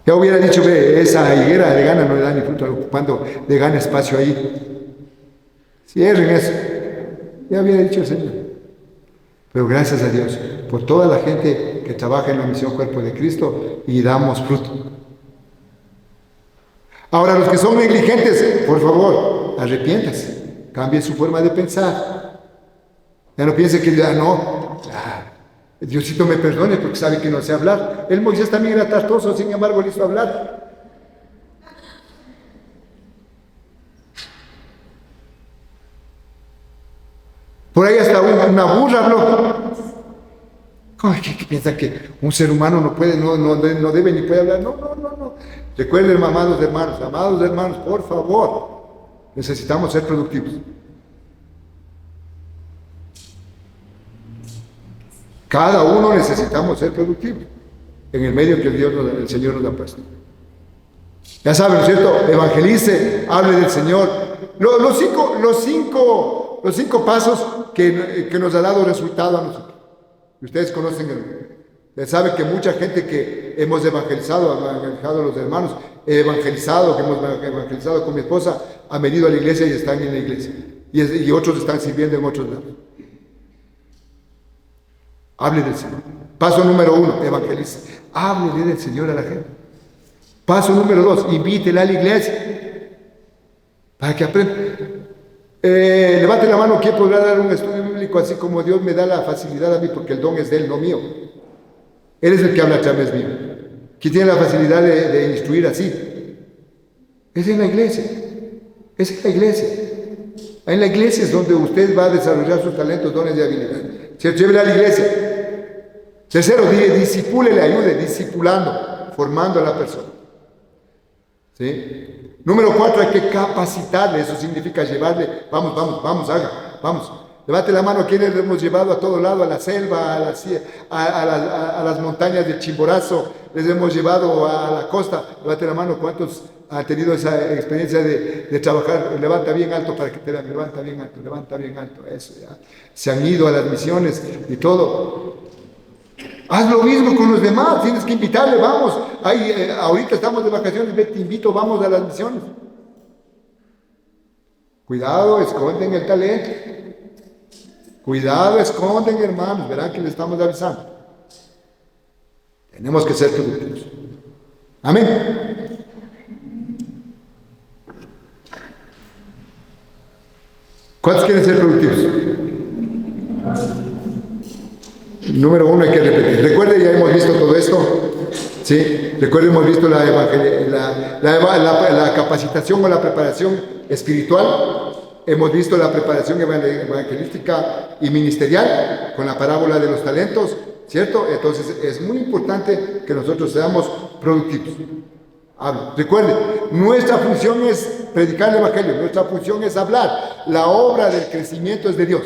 Speaker 1: Ya hubiera dicho, ve, esa higuera de gana no le da ni fruto, ocupando de gana espacio ahí. Cierren eso. Ya hubiera dicho el Señor. Pero gracias a Dios por toda la gente que trabaja en la misión Cuerpo de Cristo y damos fruto. Ahora, los que son negligentes, por favor, arrepiéntase, cambie su forma de pensar. Ya no piense que ya no, Diosito me perdone porque sabe que no sé hablar. El Moisés también era tartoso, sin embargo le hizo hablar. Por ahí hasta una burra habló. ¿Qué piensa que un ser humano no puede, no debe ni puede hablar? No. Recuerden, amados hermanos, por favor, necesitamos ser productivos. Cada uno necesitamos ser productivos en el medio que el Señor nos ha puesto. Ya saben, ¿no es cierto? Evangelice, hable del Señor. Los cinco pasos que nos ha dado resultado a nosotros. Y ustedes conocen saben que mucha gente que hemos evangelizado a los hermanos, que hemos evangelizado con mi esposa, han venido a la iglesia y están en la iglesia. Y otros están sirviendo en otros lados. Hable del Señor. Paso número 1, evangelice. Háblele del Señor a la gente. Paso número 2, invítela a la iglesia. Para que aprenda. Levante la mano, ¿quién podrá dar un estudio bíblico así como Dios me da la facilidad a mí? Porque el don es de Él, no mío. Él es el que habla a través mío. ¿Quién tiene la facilidad de instruir así? Es en la iglesia. Es en la iglesia. En la iglesia es donde usted va a desarrollar sus talentos, dones y habilidades. Llévele a la iglesia. Tercero, disipúlele, ayude, discipulando, formando a la persona. ¿Sí? Número 4, hay que capacitarle. Eso significa llevarle, vamos, haga, vamos. Levante la mano, quienes le hemos llevado a todo lado, a la selva, a las montañas del Chimborazo, les hemos llevado a la costa. Levante la mano, ¿cuántos han tenido esa experiencia de trabajar? Levanta bien alto para que te vean, levanta bien alto, eso ya. Se han ido a las misiones y todo. Haz lo mismo con los demás, tienes que invitarle, vamos. Ahorita estamos de vacaciones, ve, te invito, vamos a las misiones. Cuidado, esconden el talento. Cuidado, esconden, hermanos, verán que les estamos avisando. Tenemos que ser productivos. Amén. ¿Cuántos quieren ser productivos? Número 1, hay que repetir. Recuerde, ya hemos visto todo esto. ¿Sí? Recuerde, hemos visto la capacitación o la preparación espiritual. Hemos visto la preparación evangelística y ministerial con la parábola de los talentos, ¿cierto? Entonces es muy importante que nosotros seamos productivos. Recuerden, nuestra función es predicar el evangelio, nuestra función es hablar. La obra del crecimiento es de Dios.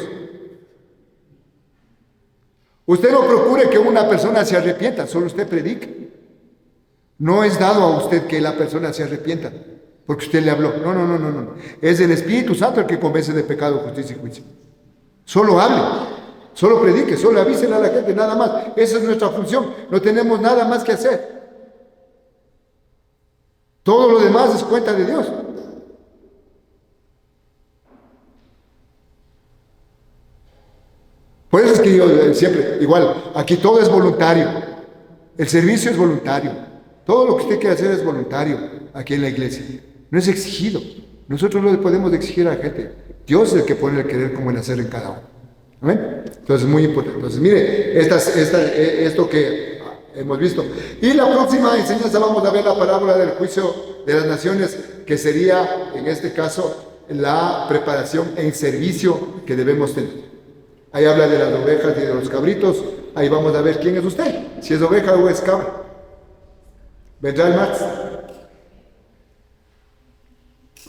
Speaker 1: Usted no procure que una persona se arrepienta, solo usted predique. No es dado a usted que la persona se arrepienta porque usted le habló. No. Es el Espíritu Santo el que convence de pecado, justicia y juicio. Solo hable, solo predique, solo avísele a la gente, nada más. Esa es nuestra función. No tenemos nada más que hacer. Todo lo demás es cuenta de Dios. Por eso es que yo siempre, igual, aquí todo es voluntario. El servicio es voluntario. Todo lo que usted quiere hacer es voluntario aquí en la iglesia. No es exigido. Nosotros no le podemos exigir a la gente. Dios es el que pone el querer como el hacer en cada uno. ¿Amén? Entonces es muy importante. Entonces mire, esto que hemos visto. Y la próxima enseñanza vamos a ver la parábola del juicio de las naciones, que sería, en este caso, la preparación en servicio que debemos tener. Ahí habla de las ovejas y de los cabritos. Ahí vamos a ver quién es usted, si es oveja o es cabra. Vendrá el martes.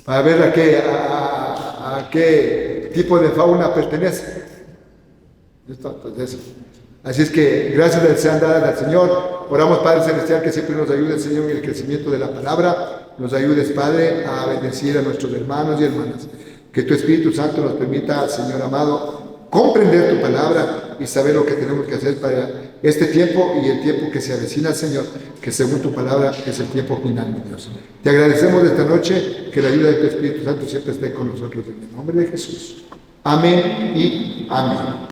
Speaker 1: para ver a qué tipo de fauna pertenece. Entonces, así es que gracias les sean dadas al Señor. Oramos, Padre Celestial, que siempre nos ayude, Señor, en el crecimiento de la palabra. Nos ayudes, Padre, a bendecir a nuestros hermanos y hermanas. Que tu Espíritu Santo nos permita, Señor amado, comprender tu palabra y saber lo que tenemos que hacer para este tiempo y el tiempo que se avecina, Señor, que según tu palabra es el tiempo final, mi Dios. Te agradecemos esta noche, que la ayuda de tu Espíritu Santo siempre esté con nosotros en el nombre de Jesús. Amén y amén.